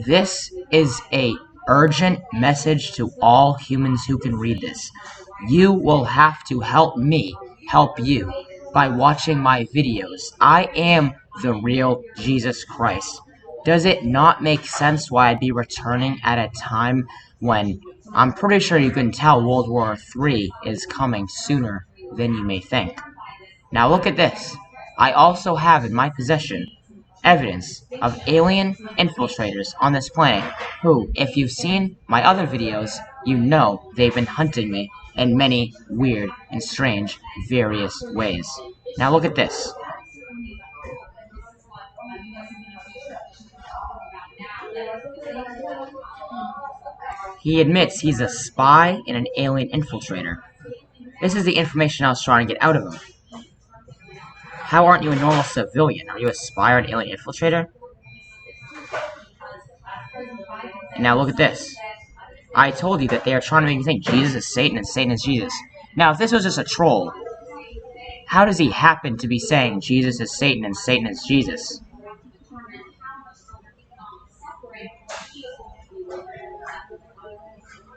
This is a urgent message to all humans who can read this. You will have to help me help you by watching my videos. I am the real Jesus Christ. Does it not make sense why I'd be returning at a time when I'm pretty sure you can tell World War III is coming sooner than you may think? Now look at this. I also have in my possession evidence of alien infiltrators on this planet who, if you've seen my other videos, you know they've been hunting me in many weird and strange various ways. Now look at this. He admits he's a spy and an alien infiltrator. This is the information I was trying to get out of him. How aren't you a normal civilian? Are you a spy or an alien infiltrator? And now look at this. I told you that they are trying to make me think Jesus is Satan and Satan is Jesus. Now, if this was just a troll, how does he happen to be saying Jesus is Satan and Satan is Jesus?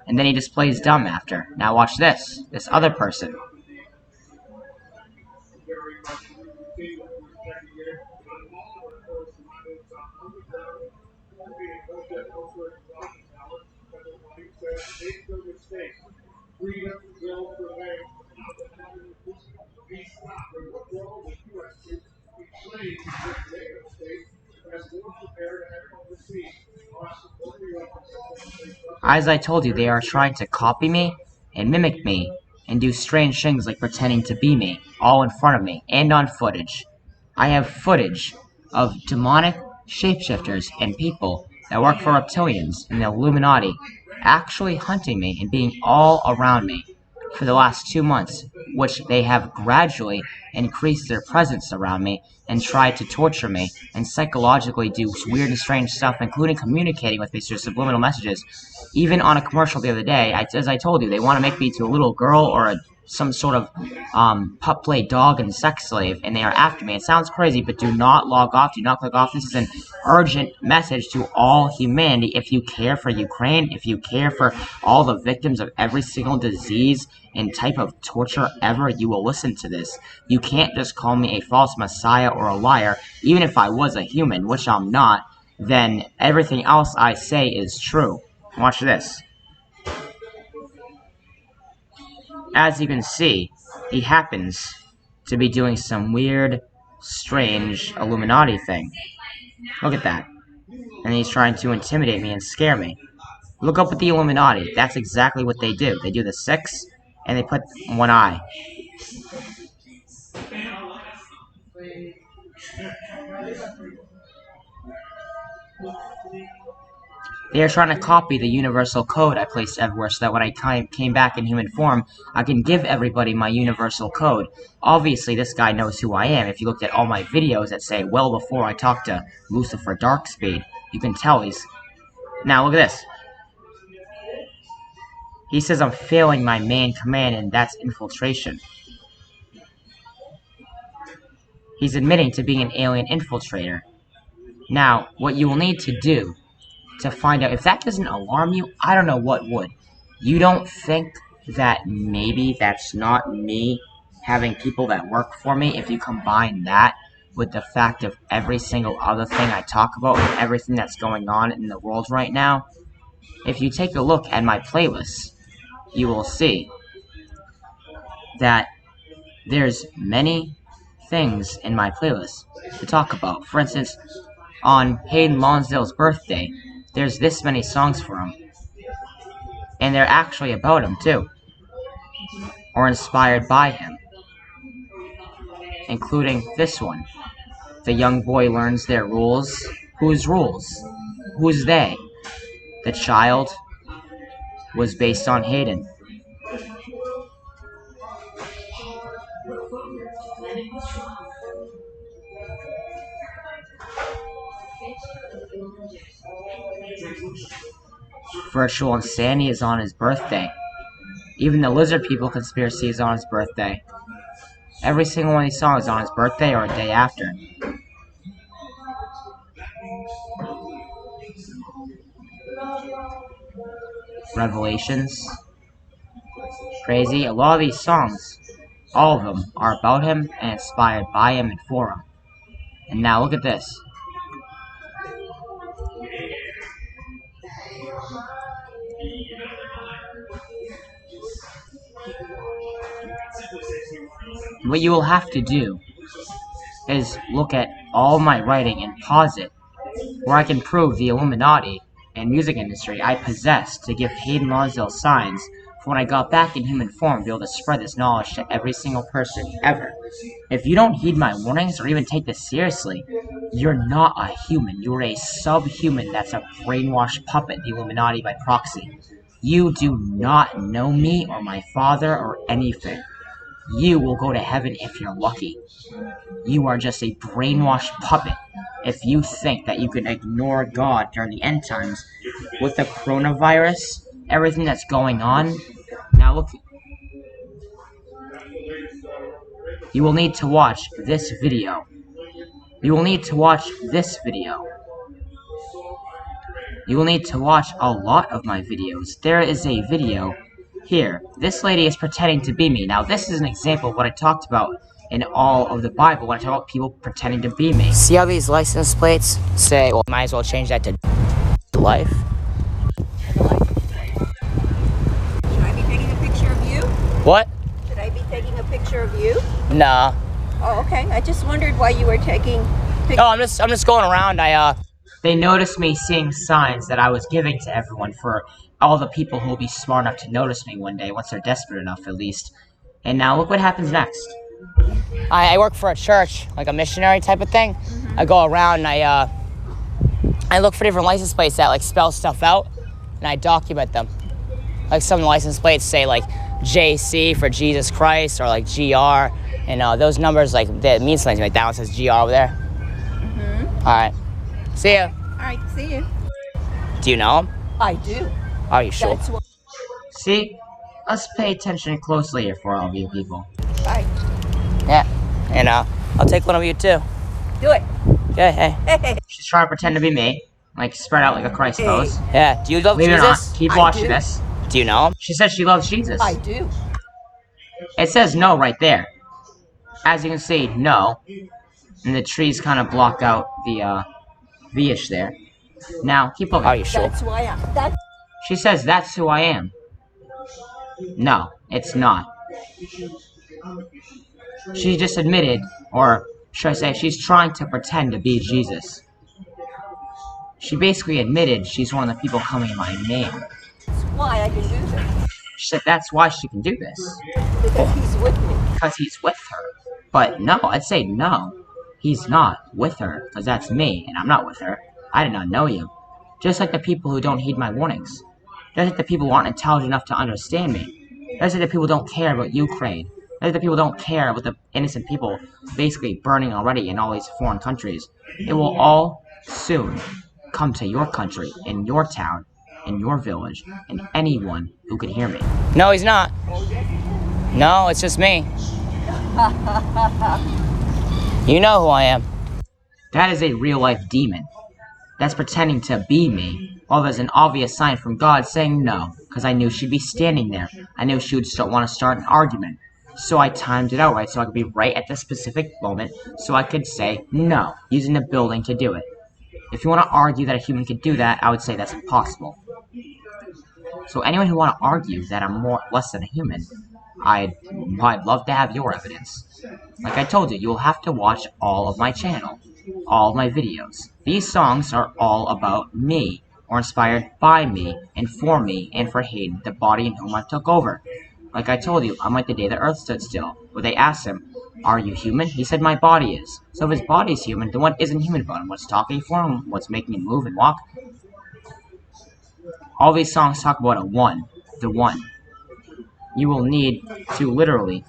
And then he just plays dumb after. Now watch this. This other person. As I told you, they are trying to copy me and mimic me and do strange things like pretending to be me, all in front of me, and on footage. I have footage of demonic shapeshifters and people that work for reptilians and the Illuminati actually hunting me and being all around me for the last 2 months, which they have gradually increased their presence around me and tried to torture me and psychologically do weird and strange stuff, including communicating with me through subliminal messages. Even on a commercial the other day, as I told you, they want to make me into a little girl or some sort of pup play dog and sex slave, and they are after me. It sounds crazy, but do not log off, do not click off. This is an urgent message to all humanity. If you care for Ukraine, if you care for all the victims of every single disease and type of torture ever, you will listen to this. You can't just call me a false messiah or a liar. Even if I was a human, which I'm not, then everything else I say is true. Watch this. As you can see, he happens to be doing some weird, strange Illuminati thing. Look at that. And he's trying to intimidate me and scare me. Look up at the Illuminati. That's exactly what they do. They do the 6, and they put one eye. They are trying to copy the universal code I placed everywhere so that when I came back in human form, I can give everybody my universal code. Obviously, this guy knows who I am. If you looked at all my videos that say, well before I talked to Lucifer Darkspeed, you can tell he's... Now, look at this. He says I'm failing my main command, and that's infiltration. He's admitting to being an alien infiltrator. Now, what you will need to do to find out if that doesn't alarm you, I don't know what would. You don't think that maybe that's not me having people that work for me? If you combine that with the fact of every single other thing I talk about and everything that's going on in the world right now, if you take a look at my playlist, you will see that there's many things in my playlist to talk about. For instance, on Hayden Lonsdale's birthday, there's this many songs for him. And they're actually about him, too. Or inspired by him. Including this one. The young boy learns their rules. Whose rules? Who's they? The child was based on Hayden. Virtual Insanity is on his birthday. Even the Lizard People conspiracy is on his birthday. Every single one of these songs is on his birthday or a day after. Revelations, Crazy. A lot of these songs, all of them, are about him and inspired by him and for him. And now look at this. What you will have to do is look at all my writing and pause it, where I can prove the Illuminati and music industry I possess to give Hayden Lonsdale signs for when I got back in human form to be able to spread this knowledge to every single person ever. If you don't heed my warnings or even take this seriously, you're not a human. You're a subhuman that's a brainwashed puppet, the Illuminati by proxy. You do not know me or my father or anything. You will go to heaven if you're lucky. You are just a brainwashed puppet if you think that you can ignore God during the end times with the coronavirus, everything that's going on. Now look, you will need to watch this video. You will need to watch this video. You will need to watch a lot of my videos. There is a video here. This lady is pretending to be me. Now this is an example of what I talked about in all of the Bible when I talk about people pretending to be me. See how these license plates say, well, might as well change that to life. Should I be taking a picture of you? What? Should I be taking a picture of you? Nah. Oh, okay. I just wondered why you were taking pictures. No, I'm just going around. They noticed me seeing signs that I was giving to everyone for all the people who will be smart enough to notice me one day, once they're desperate enough, at least. And now look what happens next. I work for a church, like a missionary type of thing. Mm-hmm. I go around and I look for different license plates that like spell stuff out, and I document them. Like some license plates say like JC for Jesus Christ, or like GR, and those numbers like that mean something. Like that one says GR over there. Mm-hmm. All right. See ya. All right, see you. Do you know him? I do. Are you sure? That's what. See? Let's pay attention closely here for all of you people. Bye. Yeah. And I'll take one of you too. Do it. Yeah, hey. She's trying to pretend to be me. Like, spread out like a Christ pose. Yeah. Do you love Jesus? It or not, keep watching this. Do you know him? She says she loves Jesus. I do. It says no right there. As you can see, no. And the trees kind of block out the, V-ish there. Now, keep looking. Are you sure? That's why She says that's who I am. No, it's not. She just admitted, or should I say, she's trying to pretend to be Jesus. She basically admitted she's one of the people coming in my name. That's why I can do this. She said that's why she can do this. Because he's with me. Because he's with her. But no, I'd say no. He's not with her, because that's me, and I'm not with her. I did not know you. Just like the people who don't heed my warnings. Just like the people who aren't intelligent enough to understand me. Just like the people who don't care about Ukraine. Just like the people who don't care about the innocent people basically burning already in all these foreign countries. It will all soon come to your country, in your town, in your village, and anyone who can hear me. No, he's not. No, it's just me. You know who I am. That is a real-life demon. That's pretending to be me, while there's an obvious sign from God saying no, because I knew she'd be standing there. I knew she would want to start an argument. So I timed it out right, so I could be right at the specific moment, so I could say no, using the building to do it. If you want to argue that a human could do that, I would say that's impossible. So anyone who want to argue that I'm less than a human, I'd love to have your evidence. Like I told you, you'll have to watch all of my channel, all of my videos. These songs are all about me, or inspired by me, and for Hayden, the body in whom I took over. Like I told you, I'm like the day the earth stood still, where they asked him, are you human? He said my body is. So if his body's human, then what isn't human about him? What's talking for him? What's making him move and walk? All these songs talk about a one, the one. You will need to literally...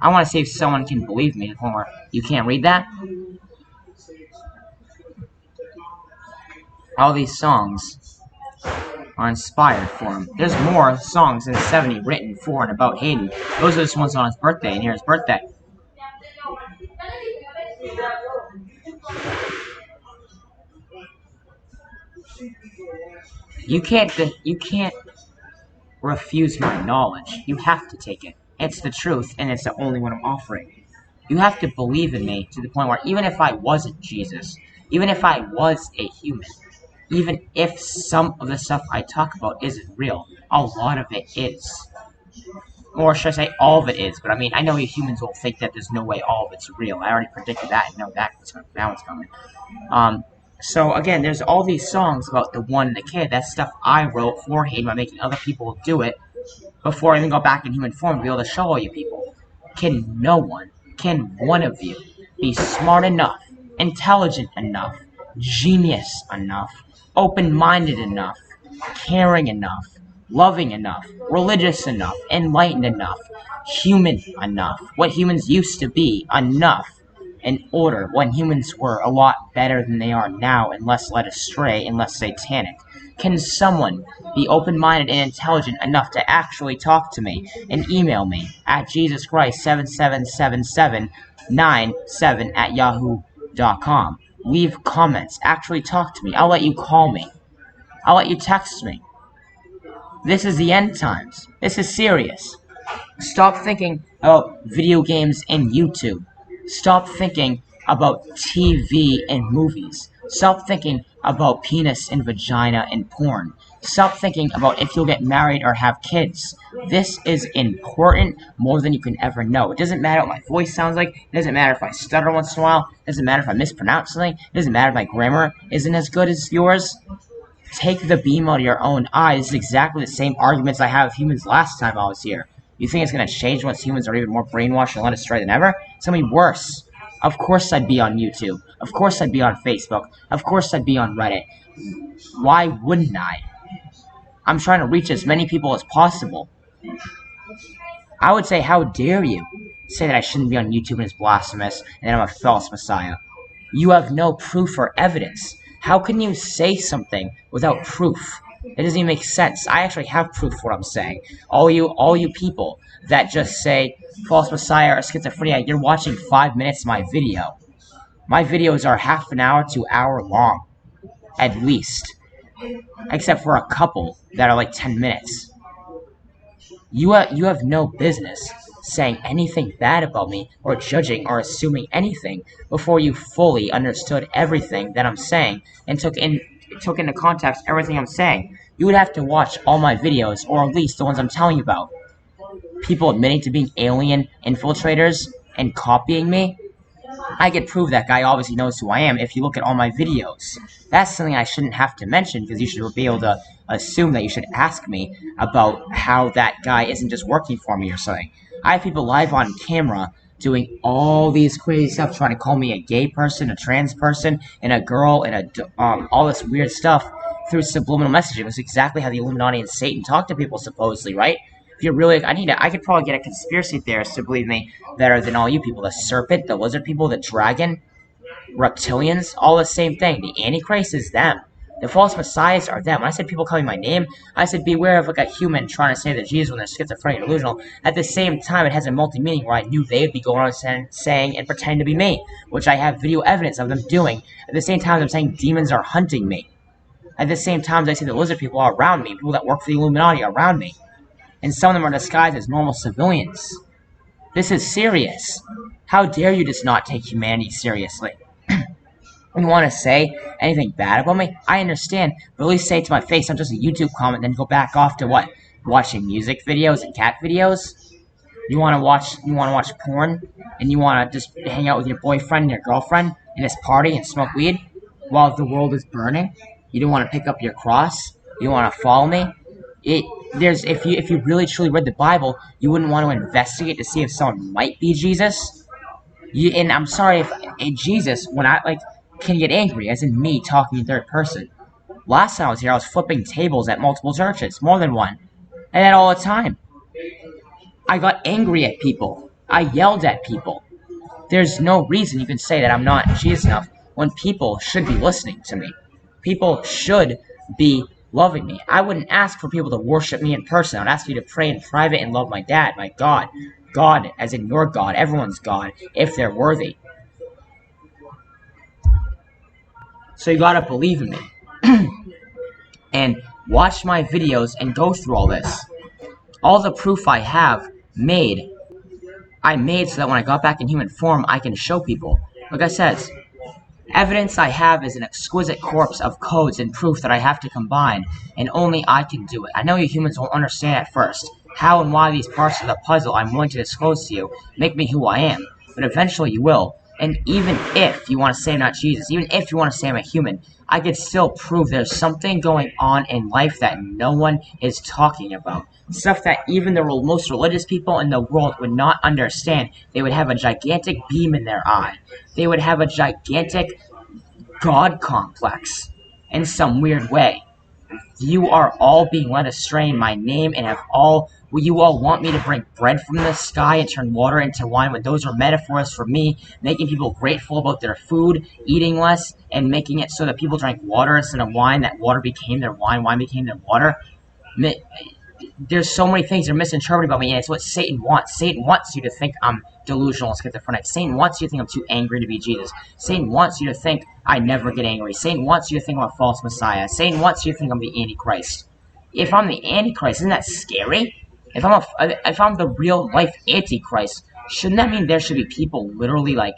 I want to see if someone can believe me, or you can't read that? All these songs are inspired for him. There's more songs than 70 written for and about Hayden. Those are just ones on his birthday, and here's his birthday. You can't refuse my knowledge. You have to take it. It's the truth, and it's the only one I'm offering. You have to believe in me to the point where even if I wasn't Jesus, even if I was a human, even if some of the stuff I talk about isn't real, a lot of it is. Or should I say all of it is, but I mean, I know you humans will think that there's no way all of it's real. I already predicted that. I know that's coming. So again, there's all these songs about the one and the kid. That's stuff I wrote for him by making other people do it before I even got back in human form to be able to show all you people. Can one of you be smart enough, intelligent enough, genius enough, open-minded enough, caring enough, loving enough, religious enough, enlightened enough, human enough, what humans used to be enough, in order when humans were a lot better than they are now and less led astray and less satanic? Can someone be open-minded and intelligent enough to actually talk to me and email me at JesusChrist777797@yahoo.com? Leave comments. Actually talk to me. I'll let you call me. I'll let you text me. This is the end times. This is serious. Stop thinking about video games and YouTube. Stop thinking about TV and movies. Stop thinking about penis and vagina and porn. Stop thinking about if you'll get married or have kids. This is important more than you can ever know. It doesn't matter what my voice sounds like. It doesn't matter if I stutter once in a while. It doesn't matter if I mispronounce something. It doesn't matter if my grammar isn't as good as yours. Take the beam out of your own eye. This is exactly the same arguments I had with humans last time I was here. You think it's going to change once humans are even more brainwashed and led astray than ever? It's going to be worse. Of course I'd be on YouTube. Of course I'd be on Facebook. Of course I'd be on Reddit. Why wouldn't I? I'm trying to reach as many people as possible. I would say, how dare you say that I shouldn't be on YouTube and it's blasphemous and that I'm a false messiah? You have no proof or evidence. How can you say something without proof? It doesn't even make sense. I actually have proof for what I'm saying. All you people that just say false messiah or schizophrenia, you're watching 5 minutes of my video. My videos are half an hour to hour long, at least. Except for a couple that are like 10 minutes. You have no business saying anything bad about me or judging or assuming anything before you fully understood everything that I'm saying and took into context everything I'm saying. You would have to watch all my videos, or at least the ones I'm telling you about. People admitting to being alien infiltrators and copying me. I could prove that guy obviously knows who I am if you look at all my videos. That's something I shouldn't have to mention because you should be able to assume that you should ask me about how that guy isn't just working for me or something. I have people live on camera doing all these crazy stuff, trying to call me a gay person, a trans person, and a girl, and all this weird stuff through subliminal messaging. That's exactly how the Illuminati and Satan talk to people, supposedly, right? If you're really, I could probably get a conspiracy theorist to believe me better than all you people. The serpent, the lizard people, the dragon, reptilians, all the same thing. The Antichrist is them. The false messiahs are them. When I said people calling my name, I said beware of like a human trying to say that Jesus when they're schizophrenic and delusional. At the same time, it has a multi-meaning where I knew they would be going on saying and pretending to be me, which I have video evidence of them doing. At the same time, I'm saying demons are hunting me. At the same time, I say the lizard people are around me. People that work for the Illuminati are around me. And some of them are disguised as normal civilians. This is serious. How dare you just not take humanity seriously? When you want to say anything bad about me, I understand, but at least say it to my face, not just a YouTube comment, then go back off to what? Watching music videos and cat videos? You want to watch porn, and you want to just hang out with your boyfriend and your girlfriend and just party and smoke weed while the world is burning? You don't want to pick up your cross? You don't want to follow me? If you really truly read the Bible, you wouldn't want to investigate to see if someone might be Jesus. And I'm sorry if Jesus, when I can get angry, as in me talking in third person. Last time I was here, I was flipping tables at multiple churches, more than one, and that all the time. I got angry at people. I yelled at people. There's no reason you can say that I'm not Jesus enough when people should be listening to me. People should be loving me. I wouldn't ask for people to worship me in person. I would ask you to pray in private and love my dad, my God. God, as in your God, everyone's God, if they're worthy. So you gotta believe in me. And watch my videos and go through all this. All the proof I have I made so that when I got back in human form, I can show people. Like I said, evidence I have is an exquisite corpus of codes and proof that I have to combine, and only I can do it. I know you humans won't understand at first how and why these parts of the puzzle I'm willing to disclose to you make me who I am, but eventually you will. And even if you want to say I'm not Jesus, even if you want to say I'm a human, I could still prove there's something going on in life that no one is talking about. Stuff that even the most religious people in the world would not understand. They would have a gigantic beam in their eye. They would have a gigantic God complex in some weird way. You are all being led astray in my name, and you all want me to bring bread from the sky and turn water into wine, when those are metaphors for me making people grateful about their food, eating less, and making it so that people drank water instead of wine, that water became their wine, wine became their water. There's so many things that are misinterpreted about me, and it's what Satan wants. Satan wants you to think I'm delusional and schizophrenic. Satan wants you to think I'm too angry to be Jesus. Satan wants you to think I never get angry. Satan wants you to think I'm a false messiah. Satan wants you to think I'm the Antichrist. If I'm the Antichrist, isn't that scary? If I'm the real life Antichrist, shouldn't that mean there should be people literally like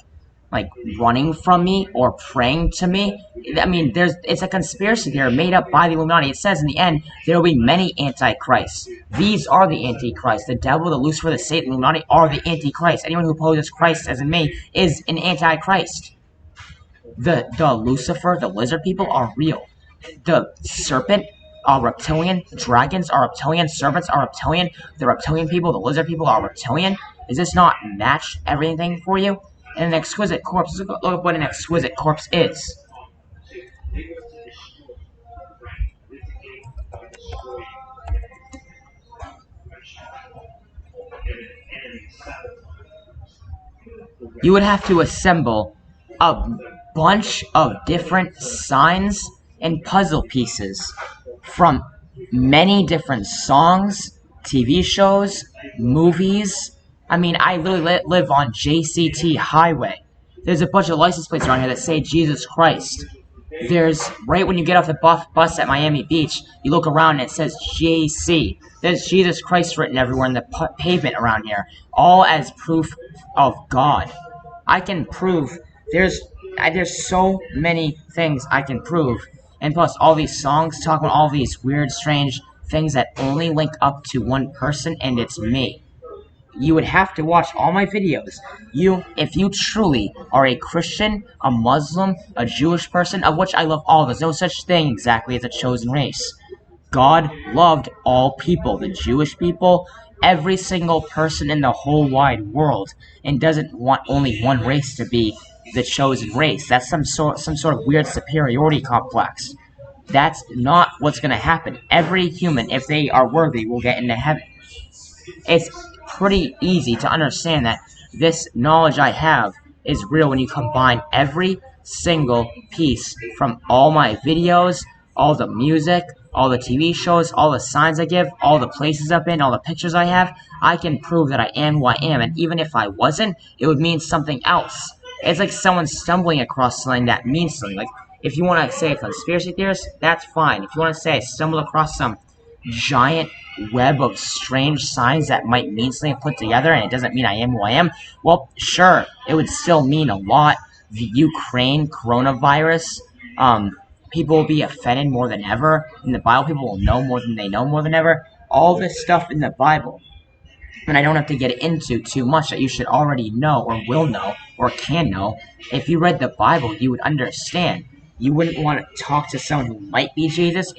running from me or praying to me? I mean, it's a conspiracy theory made up by the Illuminati. It says in the end there will be many antichrists. These are the antichrists. The devil, the Lucifer, the Satan, the Illuminati are the antichrists. Anyone who opposes Christ, as in me, is an antichrist. The Lucifer, the lizard people are real. The serpent are reptilian. Dragons are reptilian. Serpents are reptilian. The reptilian people, the lizard people are reptilian. Does this not match everything for you? And an exquisite corpse. Look at what an exquisite corpse is. You would have to assemble a bunch of different signs and puzzle pieces from many different songs, TV shows, movies. I mean, I literally live on JCT Highway. There's a bunch of license plates around here that say Jesus Christ. There's, right when you get off the bus at Miami Beach, you look around and it says JC. There's Jesus Christ written everywhere in the pavement around here, all as proof of God. I can prove, there's so many things I can prove, and plus all these songs talk about all these weird, strange things that only link up to one person, and it's me. You would have to watch all my videos. If you truly are a Christian, a Muslim, a Jewish person, of which I love all, there's no such thing exactly as a chosen race. God loved all people, the Jewish people, every single person in the whole wide world, and doesn't want only one race to be the chosen race. That's some sort of weird superiority complex. That's not what's going to happen. Every human, if they are worthy, will get into heaven. It's pretty easy to understand that this knowledge I have is real when you combine every single piece from all my videos, all the music, all the TV shows, all the signs I give, all the places I've been, all the pictures I have. I can prove that I am who I am, and even if I wasn't, it would mean something else. It's like someone stumbling across something that means something. Like, if you want to say a conspiracy theorist, that's fine. If you want to say I stumbled across some giant web of strange signs that might mean something put together and it doesn't mean I am who I am, well, sure, it would still mean a lot. The Ukraine coronavirus, people will be offended more than ever. In the Bible, people will know more than they know more than ever. All this stuff in the Bible, and I don't have to get into too much that you should already know or will know or can know. If you read the Bible, you would understand. You wouldn't want to talk to someone who might be Jesus.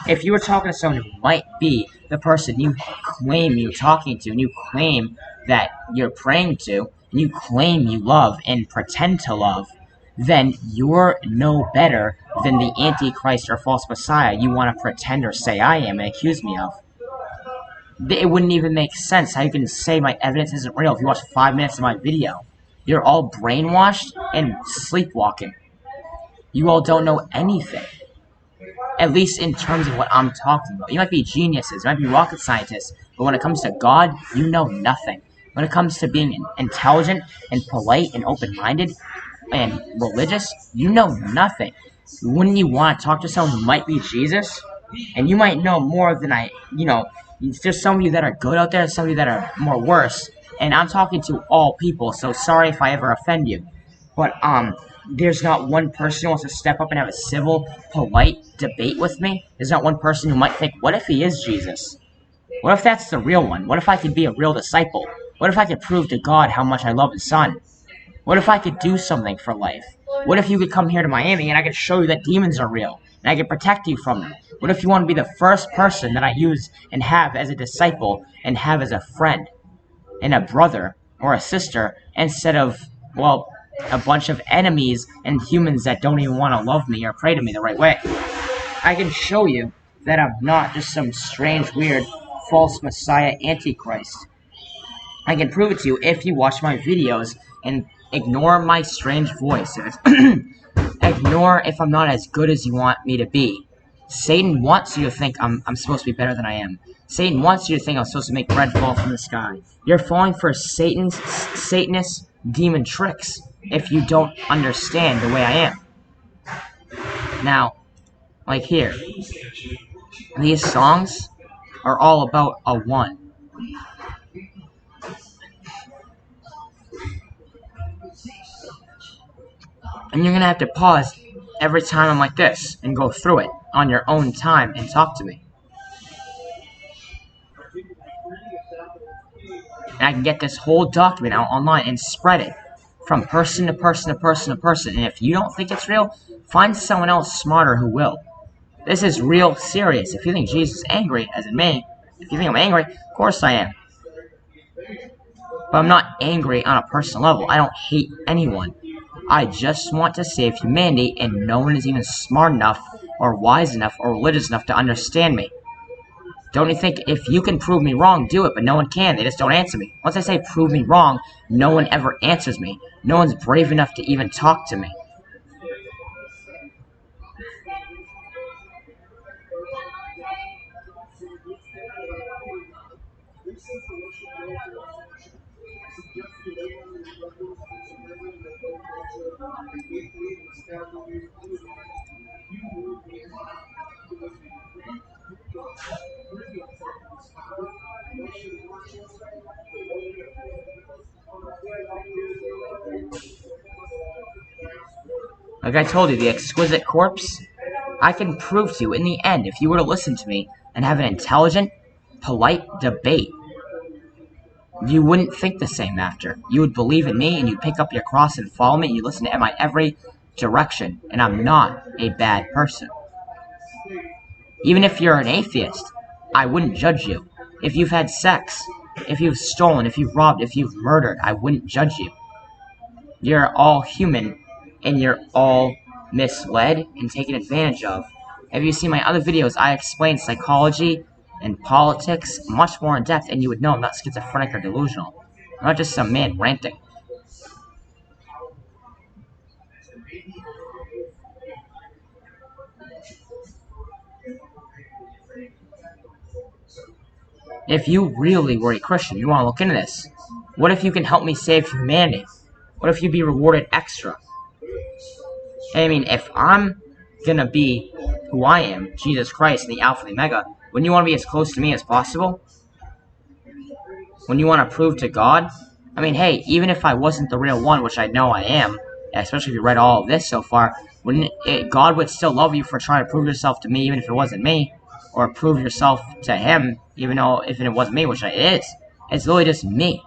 If you were talking to someone who might be the person you claim you're talking to, and you claim that you're praying to, and you claim you love and pretend to love, then you're no better than the Antichrist or false Messiah you want to pretend or say I am and accuse me of. It wouldn't even make sense how you can say my evidence isn't real if you watch 5 minutes of my video. You're all brainwashed and sleepwalking. You all don't know anything. At least in terms of what I'm talking about. You might be geniuses, you might be rocket scientists, but when it comes to God, you know nothing. When it comes to being intelligent and polite and open-minded and religious, you know nothing. Wouldn't you want to talk to someone who might be Jesus? And you might know more than There's some of you that are good out there, some of you that are more worse, and I'm talking to all people, so sorry if I ever offend you. But, there's not one person who wants to step up and have a civil, polite debate with me. There's not one person who might think, what if he is Jesus? What if that's the real one? What if I could be a real disciple? What if I could prove to God how much I love His Son? What if I could do something for life? What if you could come here to Miami and I could show you that demons are real, and I could protect you from them? What if you want to be the first person that I use and have as a disciple and have as a friend and a brother or a sister instead of, well, a bunch of enemies and humans that don't even want to love me or pray to me the right way? I can show you that I'm not just some strange, weird, false messiah antichrist. I can prove it to you if you watch my videos and ignore my strange voice. Ignore if I'm not as good as you want me to be. Satan wants you to think I'm supposed to be better than I am. Satan wants you to think I'm supposed to make bread fall from the sky. You're falling for Satanist demon tricks if you don't understand the way I am. Now, like here, these songs are all about a one. And you're gonna have to pause every time I'm like this and go through it on your own time and talk to me. And I can get this whole document out online and spread it from person to person to person to person. And if you don't think it's real, find someone else smarter who will. This is real serious. If you think Jesus is angry, as in me, if you think I'm angry, of course I am. But I'm not angry on a personal level. I don't hate anyone. I just want to save humanity, and no one is even smart enough or wise enough or religious enough to understand me. Don't you think if you can prove me wrong, do it, but no one can. They just don't answer me. Once I say prove me wrong, no one ever answers me. No one's brave enough to even talk to me. Like I told you, the exquisite corpse, I can prove to you in the end, if you were to listen to me and have an intelligent, polite debate, you wouldn't think the same after. You would believe in me, and you'd pick up your cross and follow me, and you listen to my every direction, and I'm not a bad person. Even if you're an atheist, I wouldn't judge you. If you've had sex, if you've stolen, if you've robbed, if you've murdered, I wouldn't judge you. You're all human, and you're all misled and taken advantage of. If you see my other videos, I explain psychology and politics much more in depth, and you would know I'm not schizophrenic or delusional. I'm not just some man ranting. If you really were a Christian, you want to look into this. What if you can help me save humanity? What if you'd be rewarded extra? I mean, if I'm gonna be who I am, Jesus Christ, the Alpha and the Omega, wouldn't you want to be as close to me as possible? When you want to prove to God? I mean, hey, even if I wasn't the real one, which I know I am, especially if you read all of this so far, God would still love you for trying to prove yourself to me, even if it wasn't me, or prove yourself to Him, even though if it wasn't me, which it is. It's really just me.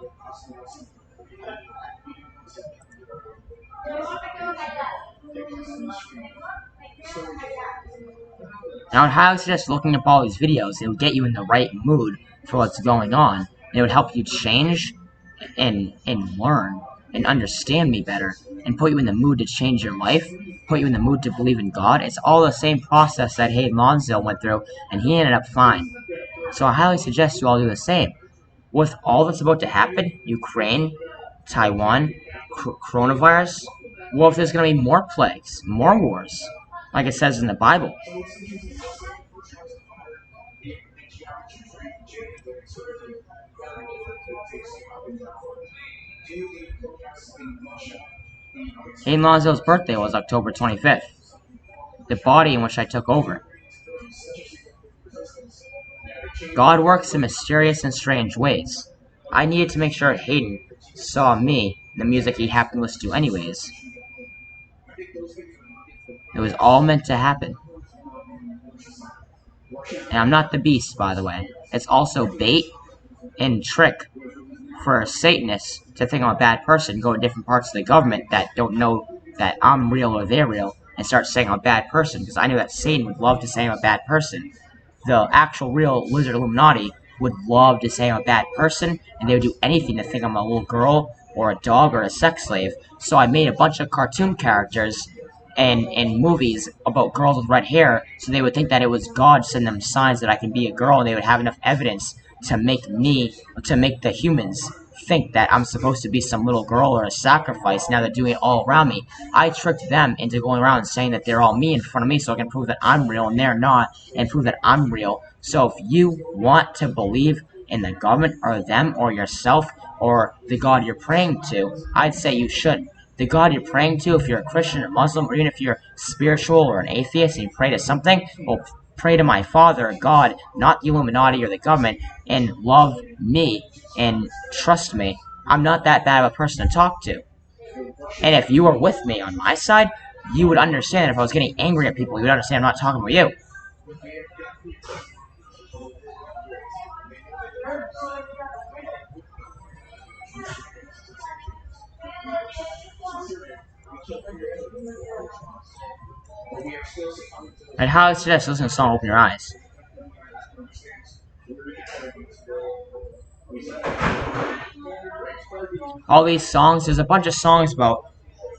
And I would highly suggest looking up all these videos. It would get you in the right mood for what's going on. And it would help you change and learn and understand me better and put you in the mood to change your life, put you in the mood to believe in God. It's all the same process that Hayden Lonsdale went through, and he ended up fine. So I highly suggest you all do the same. With all that's about to happen, Ukraine, Taiwan, coronavirus, what if there's going to be more plagues, more wars, like it says in the Bible? Hayden Lonsdale's birthday was October 25th. The body in which I took over. God works in mysterious and strange ways. I needed to make sure Hayden saw me in the music he happened to listen to anyways. It was all meant to happen. And I'm not the beast, by the way. It's also bait and trick for a Satanist to think I'm a bad person, go to different parts of the government that don't know that I'm real or they're real, and start saying I'm a bad person, because I knew that Satan would love to say I'm a bad person. The actual real Lizard Illuminati would love to say I'm a bad person, and they would do anything to think I'm a little girl, or a dog, or a sex slave. So I made a bunch of cartoon characters and movies about girls with red hair, so they would think that it was God sending them signs that I can be a girl, and they would have enough evidence to make the humans think that I'm supposed to be some little girl or a sacrifice. Now they're doing it all around me. I tricked them into going around saying that they're all me in front of me so I can prove that I'm real and they're not, and prove that I'm real. So if you want to believe in the government or them or yourself or the God you're praying to, I'd say you should. The God you're praying to, if you're a Christian or Muslim, or even if you're spiritual or an atheist and you pray to something, well, pray to my Father, God, not the Illuminati or the government, and love me and trust me. I'm not that bad of a person to talk to. And if you were with me on my side, you would understand. If I was getting angry at people, you would understand I'm not talking about you. And how I suggest listening to a song, Open Your Eyes. All these songs, there's a bunch of songs about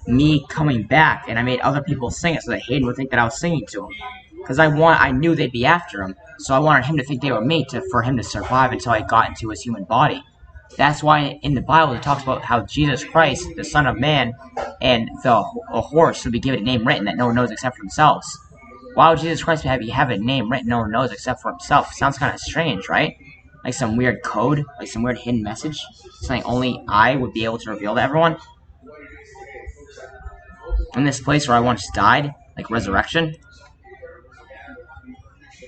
me coming back, and I made other people sing it so that Hayden would think that I was singing to him. Because I knew they'd be after him, so I wanted him to think they were me for him to survive until I got into his human body. That's why in the Bible it talks about how Jesus Christ, the Son of Man, and a horse would be given a name written that no one knows except for themselves. Why would Jesus Christ have a name written no one knows except for himself? Sounds kind of strange, right? Like some weird code, like some weird hidden message, something only I would be able to reveal to everyone. In this place where I once died, like resurrection.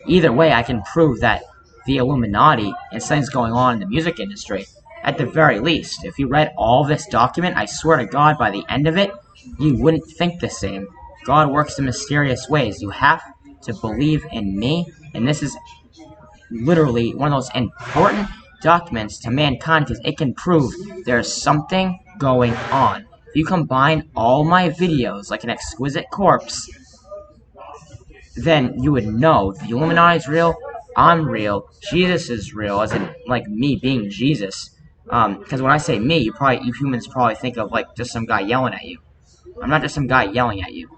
Either way, I can prove that the Illuminati and things going on in the music industry. At the very least, if you read all this document, I swear to God, by the end of it, you wouldn't think the same. God works in mysterious ways. You have to believe in me, and this is literally one of those important documents to mankind because it can prove there's something going on. If you combine all my videos like an exquisite corpse, then you would know the Illuminati is real, I'm real, Jesus is real, as in, like, me being Jesus. Because when I say me, you humans probably think of, like, just some guy yelling at you. I'm not just some guy yelling at you.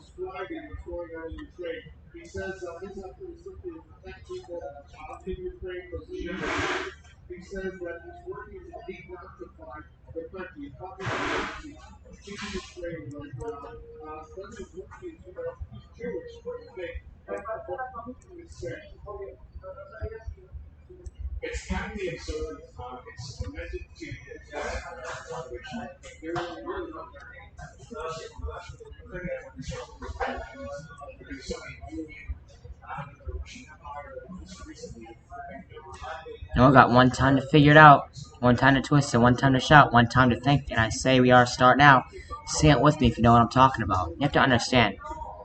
No, I got one time to figure it out, one time to twist it, one time to shout, one time to think, and I say we are start now. Say it with me if you know what I'm talking about. You have to understand.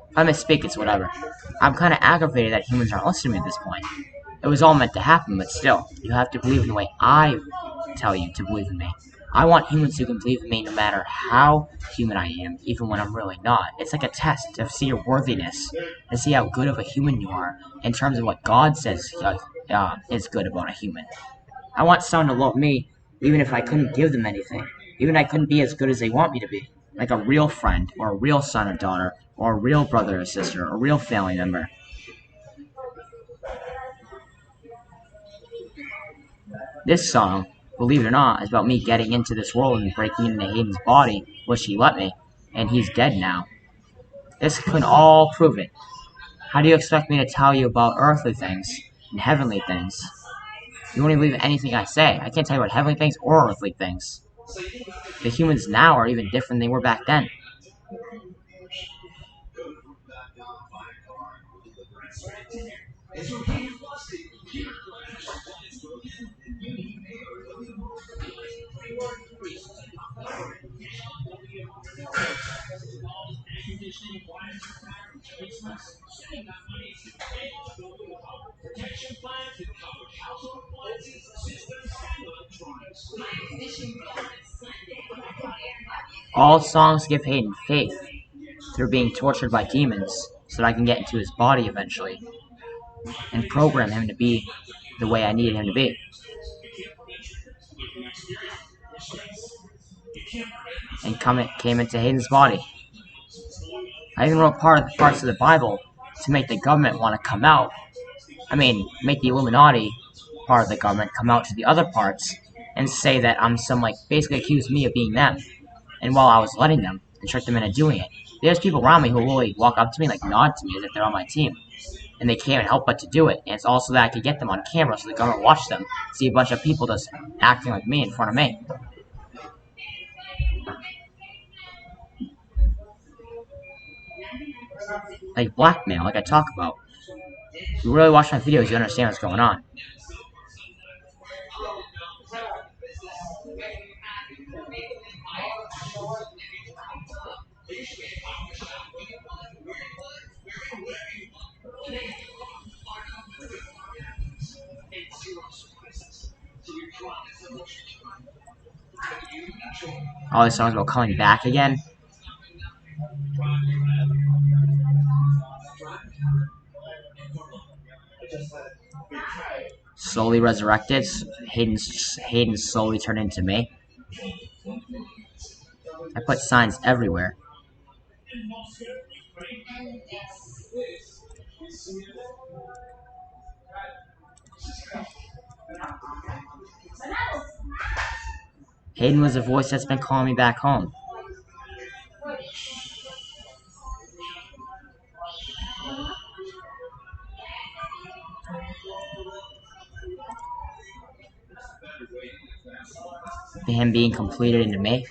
If I misspeak, it's whatever. I'm kind of aggravated that humans aren't listening to me at this point. It was all meant to happen, but still, you have to believe in the way I tell you to believe in me. I want humans who can believe in me no matter how human I am, even when I'm really not. It's like a test to see your worthiness, to see how good of a human you are, in terms of what God says is good about a human. I want someone to love me, even if I couldn't give them anything. Even if I couldn't be as good as they want me to be. Like a real friend, or a real son or daughter, or a real brother or sister, or a real family member. This song, believe it or not, is about me getting into this world and breaking into Hayden's body, which he let me, and he's dead now. This can all prove it. How do you expect me to tell you about earthly things and heavenly things? You won't even believe anything I say. I can't tell you about heavenly things or earthly things. The humans now are even different than they were back then. All songs give Hayden faith through being tortured by demons so that I can get into his body eventually and program him to be the way I needed him to be. And came into Hayden's body. I even wrote parts of the Bible to make the government want to come out. Make the Illuminati part of the government come out to the other parts and say that I'm basically accuse me of being them. And while I was letting them and trick them into doing it, there's people around me who will really walk up to me, nod to me as if they're on my team. And they can't help but to do it. And it's also that I could get them on camera so the government watch them, see a bunch of people just acting like me in front of me. Like blackmail, like I talk about. If you really watch my videos, you understand what's going on. All these songs about coming back again. Slowly resurrected. Hayden slowly turned into me. I put signs everywhere. Hayden was a voice that's been calling me back home. Him being completed into me.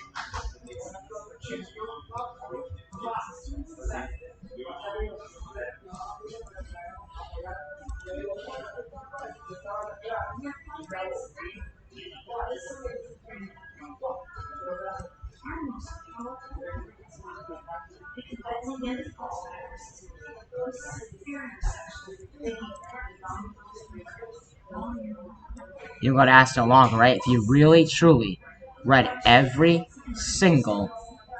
You don't gotta ask no longer, right? If you really, truly read every single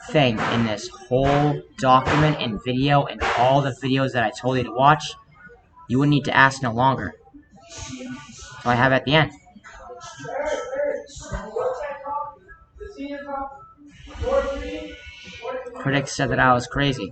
thing in this whole document and video and all the videos that I told you to watch, you wouldn't need to ask no longer. So I have at the end. Critics said that I was crazy.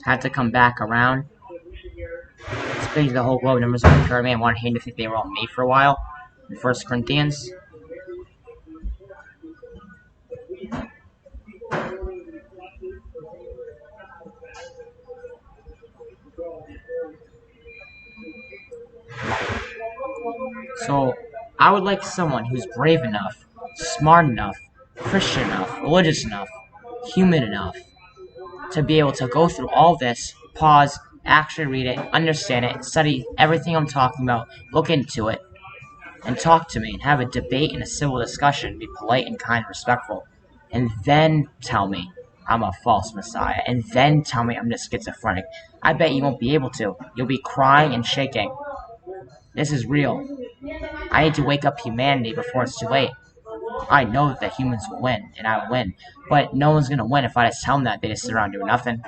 Had to come back around. Splitting the whole globe, numbers of the man wanted him to think they were all made for a while. In 1 Corinthians. So, I would like someone who's brave enough, smart enough, Christian enough, religious enough, human enough, to be able to go through all this, pause, actually read it, understand it, study everything I'm talking about, look into it, and talk to me, and have a debate and a civil discussion, be polite and kind and respectful, and then tell me I'm a false messiah, and then tell me I'm just schizophrenic. I bet you won't be able to. You'll be crying and shaking. This is real. I need to wake up humanity before it's too late. I know that the humans will win, and I will win, but no one's gonna win if I just tell them that. They just sit around doing nothing.